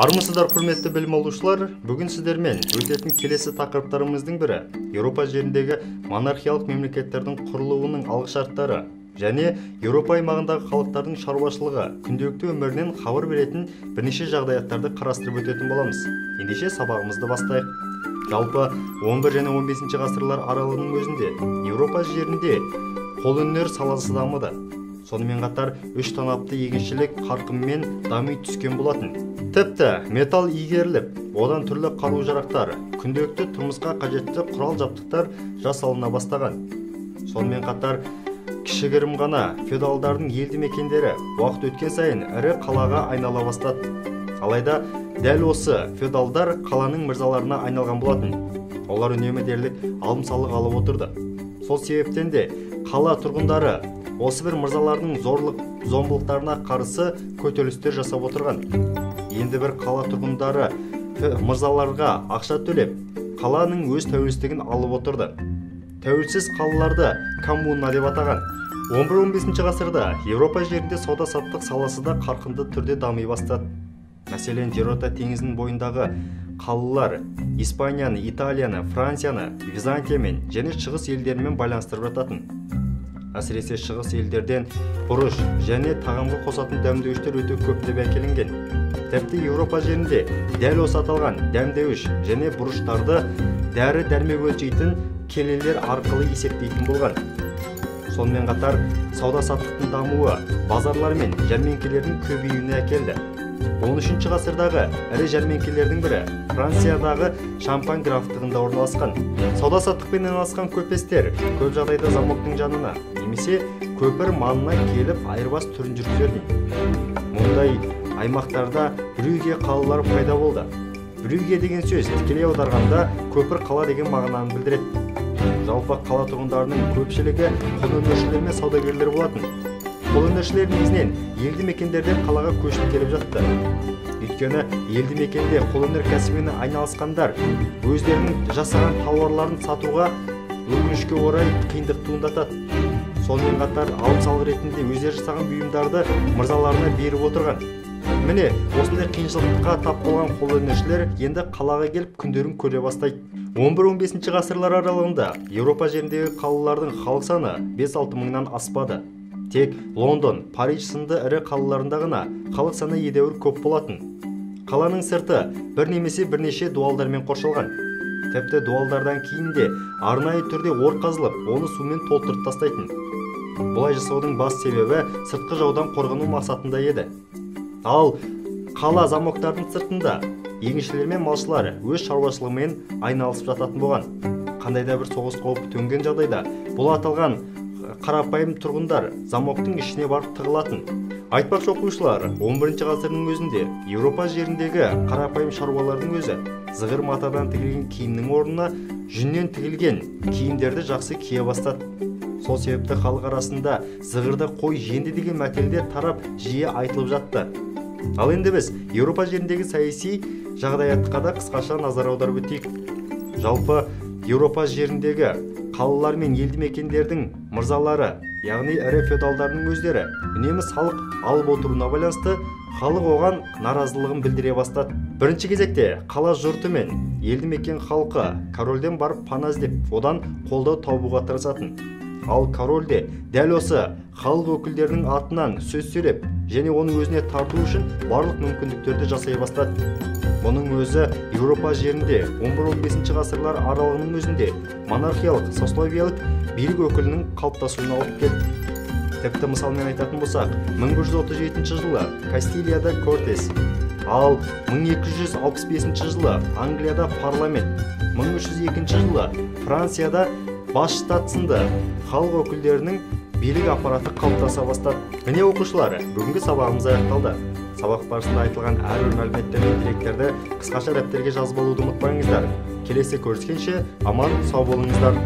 Армысыздар құрметті білім алушылар, бүгін сіздермен өтетін келесі тақырыптарымыздың бірі Еуропа жеріндегі монархиялық мемлекеттердің құрылуының алғышарттары және Еуропа аймағындағы халықтардың шаруашылығы, күнделікті өмірінен хабар беретін бірнеше жағдаяттарды қарастырып өтетін боламыз. Ендеше сабағымызды бастайық. Жалпы 11 және 15 ғасырлар аралығының өзінде Еуропа жерінде қолөнер саласы дамыды. Сонымен қатар үш танапты егіншілік қарқынмен дами түскен болатын. Тіпті металл игеріліп, одан түрлі қару-жарақтар, күнделікті тұрмысқа қажетті құрал-жабдықтар жасалына бастаған. Сонымен қатар кішігірім ғана феодалдардың елді мекендері уақыт өткен сайын ірі қалаға айнала бастады. Алайда дәл осы феодалдар қаланың мырзаларына айналған болатын. Олар үнемі дерлік алым-салық алып отырды. Сол себептен де қала тұрғындары осы бір мырзалардың зомбылықтарына қарсы көтерілістер жасап отырған. Енді бір қала тұрғындары мырзаларға ақша төлеп, қаланың өз тәуелсіздігін алып отырды. Тәуелсіз қалаларды коммуна деп атаған. 11-15 ғасырда Еуропа жерінде сауда-саттық саласы да қарқынды түрде дами бастады. Мәселен, Жерорта теңізінің бойындағы қалалар Испанияны, Италияны, Францияны, Византиямен және шығыс елдерімен байланыстырып жататын. Әсіресе шығыс елдерден бұрыш және тағамға қосатын дәмдеуіштер өте көптеп әкелінген. Тіпті Еуропа жерінде дәл осы аталған дәмдеуіш және бұрыштарды дәрі-дәрмек өлшейтін келелер арқылы есептейтін болған. Сонымен қатар сауда-саттықтың дамуы базарлар мен жәрмеңкелердің көбеюіне әкелді. 13 ғасырдағы ірі жәрмеңкелердің бірі Франциядағы Шампань графтығында орналасқан. Сауда-саттықпен айналысқан көпестер көп жағдайда замоктың жанына немесе көпір маңына келіп айырбас түрін жүргізетін. Мұндай аймақтарда Брюгге қалалар пайда болды. Брюгге деген сөз тікелей аударғанда көпір қала деген мағынаны білдіреді. Жалпы қала тұрғындарының көпшілігі қолөнершілер мен саудагерлер болатын. Қолөнершілер негізінен елді мекендерден қалаға көшіп келіп жатты. Өйткені елді мекенде қолөнер кәсібімен айналысқандар өздерінің жасаған тауарларын сатуға өкінішке орай қиындық туындатады. Сонымен қатар алым-салық ретінде өздері жасаған бұйымдарды мырзаларына беріп отырған. Міне, осындай қиыншылыққа тап болған қолөнершілер енді қалаға келіп күндерін көре бастайды. 11-15 ғасырлар аралығында Еуропа жеріндегі қалалардың халық саны 5-6 мыңнан аспады. Тек Лондон, Париж сынды ірі қалаларында ғана халық саны едәуір көп болатын. Қаланың сырты бір немесе бірнеше дуалдармен қоршалған. Тіпті дуалдардан кейін де арнайы түрде ор қазылып, оны сумен толтырып тастайтын. Бұлай жасаудың бас себебі сыртқы жаудан қорғану мақсатында еді. Ал қала замоктардың сыртында егіншілер мен малшылар өз шаруашылығымен айналысып жататын болған. Қандайда бір соғыс қауіпі төнген жағдайда бұл аталған қарапайым тұрғындар замоктың ішіне барып тығылатын. Айтпақшы оқушылар, 11 ғасырдың өзінде Еуропа жеріндегі қарапайым шаруалардың өзі зығыр матадан тігілген киімнің орнына жүннен тігілген киімдерді жақсы кие бастады. Сол себепті халық арасында зығырда қой жеңді деген мәтелдер тарап жиі айтылып жатты. Ал енді біз Еуропа жеріндегі саяси жағдаятқа да қысқаша назар аударып өтейік. Жалпы Еуропа жеріндегі қалалар мен елді мекендердің мырзалары, яғни ірі феодалдардың өздері үнемі салық алып отыруына байланысты халық оған наразылығын білдіре бастады. Бірінші кезекте қала жұрты мен елді мекен халқы корольден барып пана іздеп, одан қолдау табуға тырысатын. Ал король де дәл осы халық өкілдерінің атынан сөз сөйлеп, және оны өзіне тарту үшін барлық мүмкіндіктерді жасай бастады. Бұның өзі Еуропа жерінде 11-15 ғасырлар аралығының өзінде монархиялық, сословиялық билік өкілінің қалыптасуына алып келді. Тіпті мысалмен айтатын болсақ, 1137 жылы Кастилияда Кортес, ал 1265 жылы Англияда парламент, 1302 жылы Францияда бас штат сынды халық өкілдерінің билік аппараты қалыптаса бастады. Міне оқушылар, бүгінгі сабағымыз аяқталды. Сабақ барысында айтылған әрбір мәліметтер мен деректерді қысқаша дәптерге жазып алуды ұмытпаңыздар. Келесі көріскенше аман сау болыңыздар.